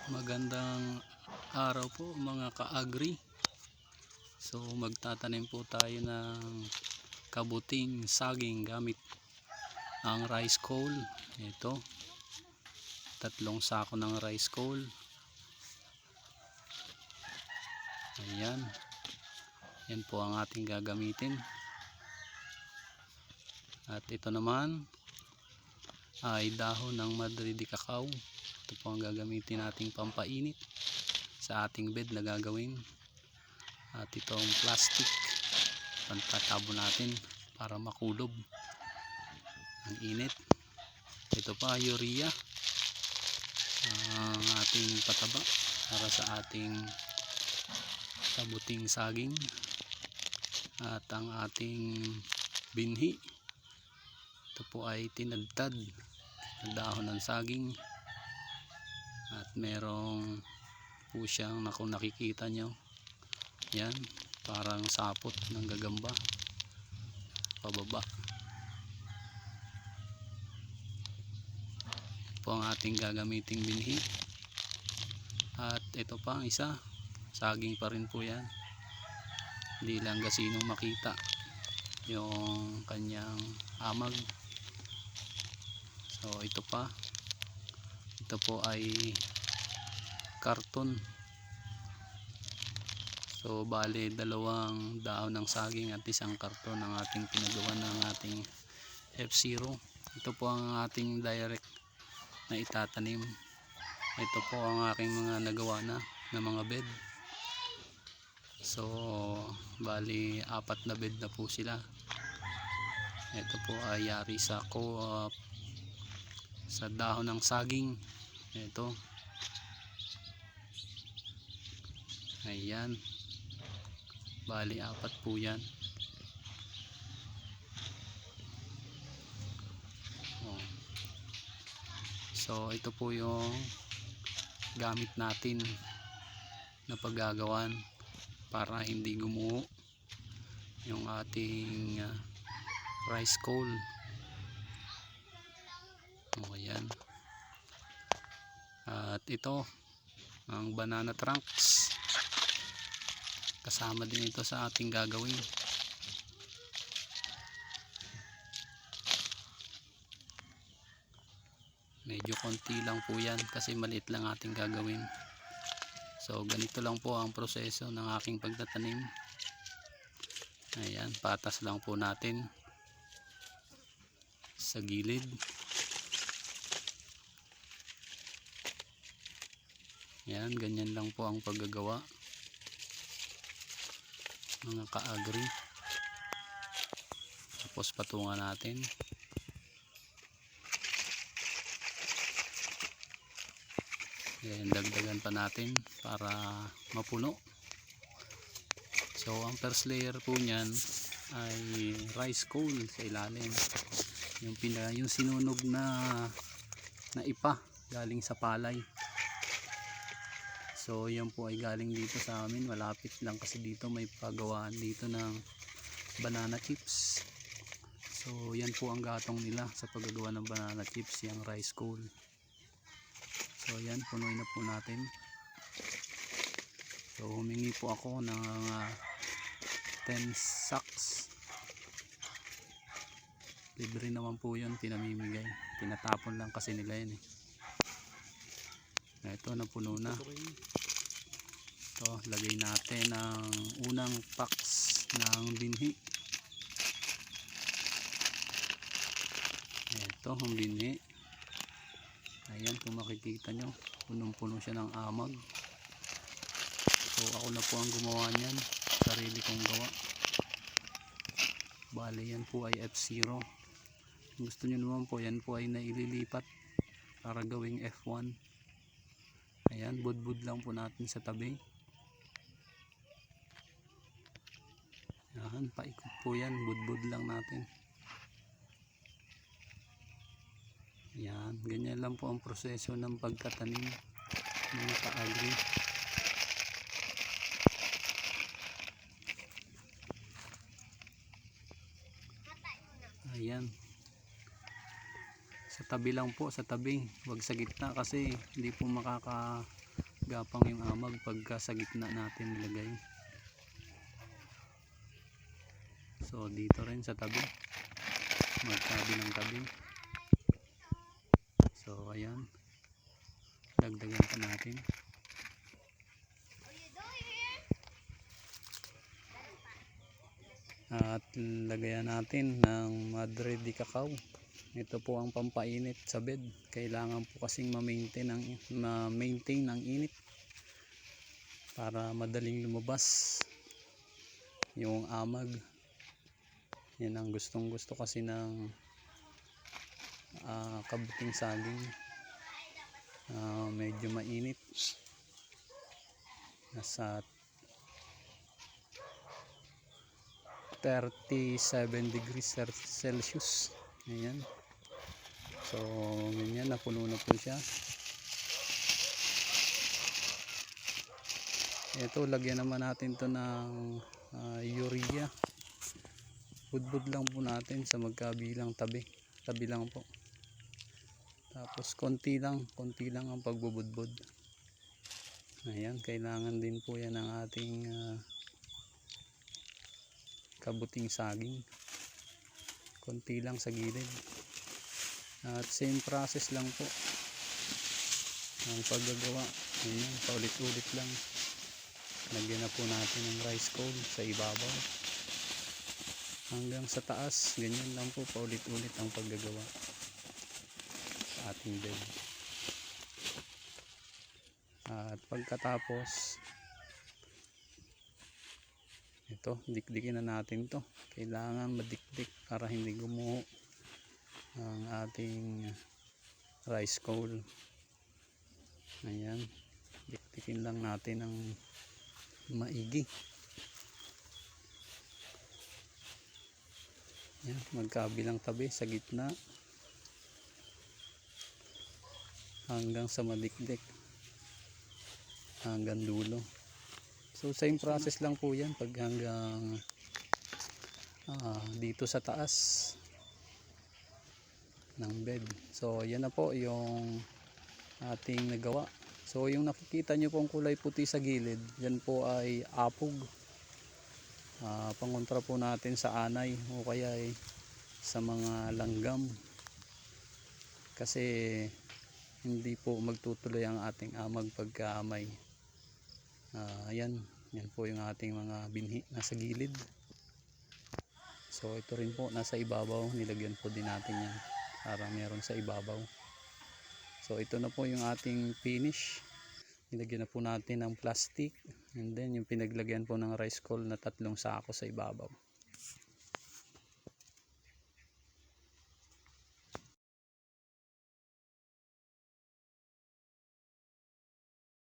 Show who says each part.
Speaker 1: Magandang araw po mga ka-agri. So magtatanim po tayo ng kabuting saging gamit ang rice coal. Ito, 3 sako ng rice coal. Ayan, yan po ang ating gagamitin. At ito naman ay dahon ng Madrid de cacao. Ito po ang gagamitin nating pampainit sa ating bed na gagawin. At itong plastic pantatabo natin para makulob ang init. Ito pa urea, ang ating pataba para sa ating kabuting saging. At ang ating binhi, ito po ay tinadtad na dahon ng saging. At merong po siyang, kung nakikita nyo, yan, parang sapot ng gagamba pababa. Po ang ating gagamiting binhi. At ito pa ang isa, saging pa rin po yan, hindi lang gasinong makita yung kanyang amag. So ito pa, ito po ay karton. So bale 2 daon ng saging at 1 karton ang ating pinagawa ng ating F0. Ito po ang ating direct na itatanim. Ito po ang aking mga nagawa na mga bed. So bali 4 na bed na po sila. Ito po ay yari sa sa dahon ng saging. Ito, ayan, bali 4 po yan. So ito po yung gamit natin na paggagawan para hindi gumuho yung ating rice coal. Ayan. At ito ang banana trunks, kasama din ito sa ating gagawin. Medyo konti lang po yan kasi maliit lang ating gagawin. So ganito lang po ang proseso ng aking pagtatanim. Ayan, patas lang po natin sa gilid. Ayan, ganyan lang po ang paggagawa mga ka-agri. Tapos patungan natin. Ayan, dagdagan pa natin para mapuno. So ang first layer po niyan ay rice coal sa ilalim. Yung sinunog na ipa galing sa palay. So yan po ay galing dito sa amin, malapit lang kasi dito may pagawaan dito ng banana chips. So yan po ang gatong nila sa paggagawa ng banana chips, yung rice coal. So yan, punuin na po natin. So humingi po ako ng 10 sacks. Libre naman po yun, pinamimigay. Tinatapon lang kasi nila yun eh. Ito, napuno na. Ito, lagay natin ang unang packs ng binhi. Ito ang binhi. Ayan, kung makikita nyo, punong-puno siya ng amag. So ako na po ang gumawa niyan, sarili kong gawa. Bale yan po ay F0. Gusto nyo naman po, yan po ay naililipat para gawing F1. Ayan, budbud lang po natin sa tabi. Ayan, paikot po yan, budbud lang natin. Ayan, ganyan lang po ang proseso ng pagtatanim mga ka-agri. Ayan. Sa tabi lang po, sa tabi, wag sa gitna kasi hindi po makakagapang yung amag pagka sa gitna natin nilagay. So dito rin sa tabi, magtabi ng tabi. So ayan, dagdagan pa natin. At lagayan natin ng Madre de Cacao. Ito po ang pampainit sa bed. Kailangan po kasing ma-maintain ang init para madaling lumabas yung amag. Yan ang gustong gusto kasi ng kabuting saging. Medyo mainit. Nasa 37 degrees Celsius. Ayan. So ganyan, napuno na po siya. Ito, lagyan naman natin to ng urea. Budbud lang po natin sa magkabilang tabi lang po. Tapos konti lang ang pagbubudbud. Ayan, kailangan din po yan ng ating kabuting saging. Konti lang sa gilid. At same process lang po ang paggagawa. Ayan, paulit-ulit lang. Lagyan na po natin ng rice coal sa ibabaw hanggang sa taas. Ganyan lang po, paulit-ulit ang paggagawa sa ating bed. At pagkatapos ito, dikdikin na natin to. Kailangan madikdik para hindi gumuho ang ating rice coal. Ayan, dikdikin lang natin ng maigi. Yan, magkabilang tabi sa gitna hanggang sa madikdik hanggang dulo. So same process lang po yan pag hanggang dito sa taas ng bed. So yan na po yung ating nagawa. So yung nakikita nyo pong kulay puti sa gilid, yan po ay apog. Pangontra po natin sa anay o kaya ay sa mga langgam. Kasi hindi po magtutuloy ang ating amag pagka may yan po yung ating mga binhi nasa gilid. So ito rin po nasa ibabaw, nilagyan po din natin yan para meron sa ibabaw. So ito na po yung ating finish. Nilagyan na po natin ng plastic and then yung pinaglagyan po ng rice coal na 3 sako sa ibabaw.